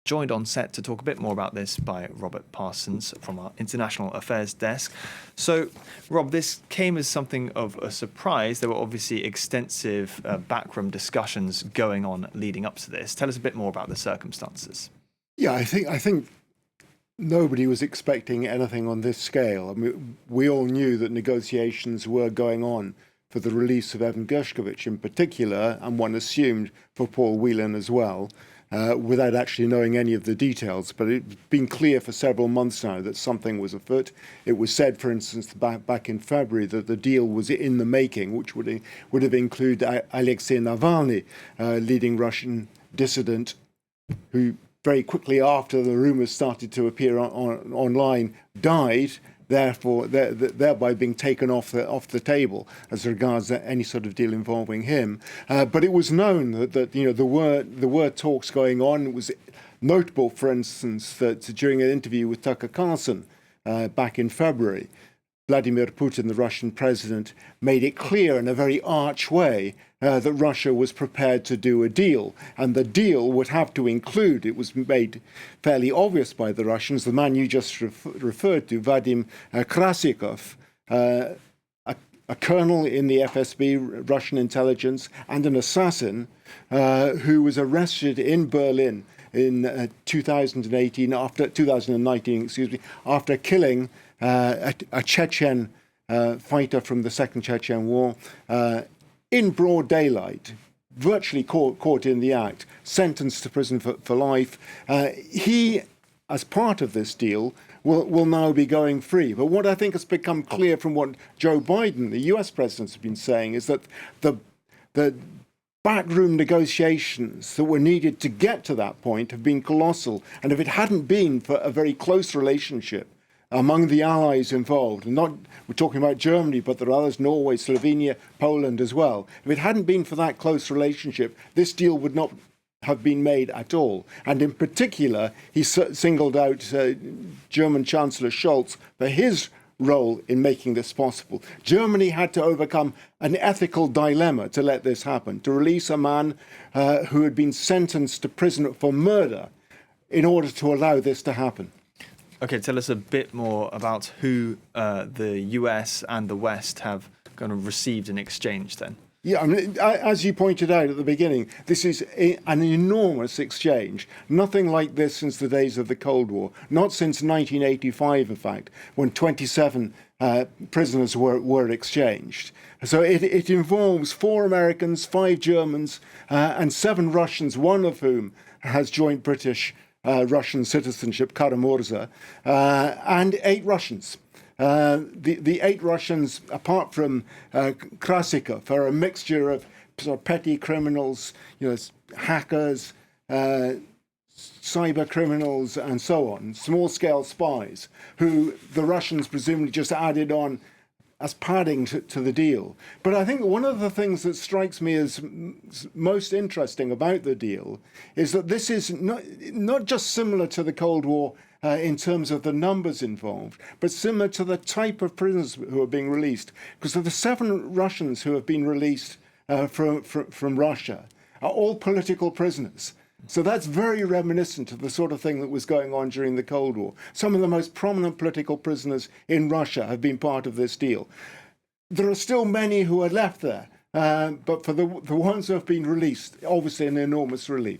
joined on set to talk a bit more about this by Robert Parsons from our International Affairs Desk. So, Rob, this came as something of a surprise. There were obviously extensive backroom discussions going on leading up to this. Tell us a bit more about the circumstances. Yeah, I think nobody was expecting anything on this scale. I mean, we all knew that negotiations were going on for the release of Evan Gershkovich in particular, and one assumed for Paul Whelan as well, without actually knowing any of the details. But it's been clear for several months now that something was afoot. It was said, for instance, back in February that the deal was in the making, which would have included Alexei Navalny, leading Russian dissident, who very quickly after the rumours started to appear online died, thereby being taken off the table as regards any sort of deal involving him. But it was known that there were talks going on. It was notable, for instance, that during an interview with Tucker Carlson back in February, Vladimir Putin, the Russian president, made it clear in a very arch way that Russia was prepared to do a deal. And the deal would have to include, it was made fairly obvious by the Russians, the man you just referred to, Vadim Krasikov, a colonel in the FSB, Russian intelligence, and an assassin who was arrested in Berlin in 2019, after killing a Chechen fighter from the Second Chechen War in broad daylight, virtually caught in the act, sentenced to prison for life. He, as part of this deal, will now be going free. But what I think has become clear from what Joe Biden, the US president, has been saying is that the backroom negotiations that were needed to get to that point have been colossal. And if it hadn't been for a very close relationship among the allies involved, and we're talking about Germany, but there are others, Norway, Slovenia, Poland as well. If it hadn't been for that close relationship, this deal would not have been made at all. And in particular, he singled out German Chancellor Scholz for his role in making this possible. Germany had to overcome an ethical dilemma to let this happen, to release a man who had been sentenced to prison for murder in order to allow this to happen. Okay, tell us a bit more about who the US and the West have kind of received in exchange then. Yeah, I mean, as you pointed out at the beginning, this is an enormous exchange. Nothing like this since the days of the Cold War. Not since 1985, in fact, when 27 prisoners were exchanged. So it involves 4 Americans, 5 Germans, and 7 Russians, one of whom has joint British-Russian citizenship, Karamurza, and 8 Russians. The 8 Russians, apart from Krasikov, are a mixture of sort of petty criminals, hackers, cyber criminals, and so on, small-scale spies, who the Russians presumably just added on as padding to the deal. But I think one of the things that strikes me as most interesting about the deal is that this is not just similar to the Cold War in terms of the numbers involved, but similar to the type of prisoners who are being released. Because of the 7 Russians who have been released from Russia are all political prisoners. So that's very reminiscent of the sort of thing that was going on during the Cold War. Some of the most prominent political prisoners in Russia have been part of this deal. There are still many who are left there, but for the ones who have been released, obviously an enormous relief.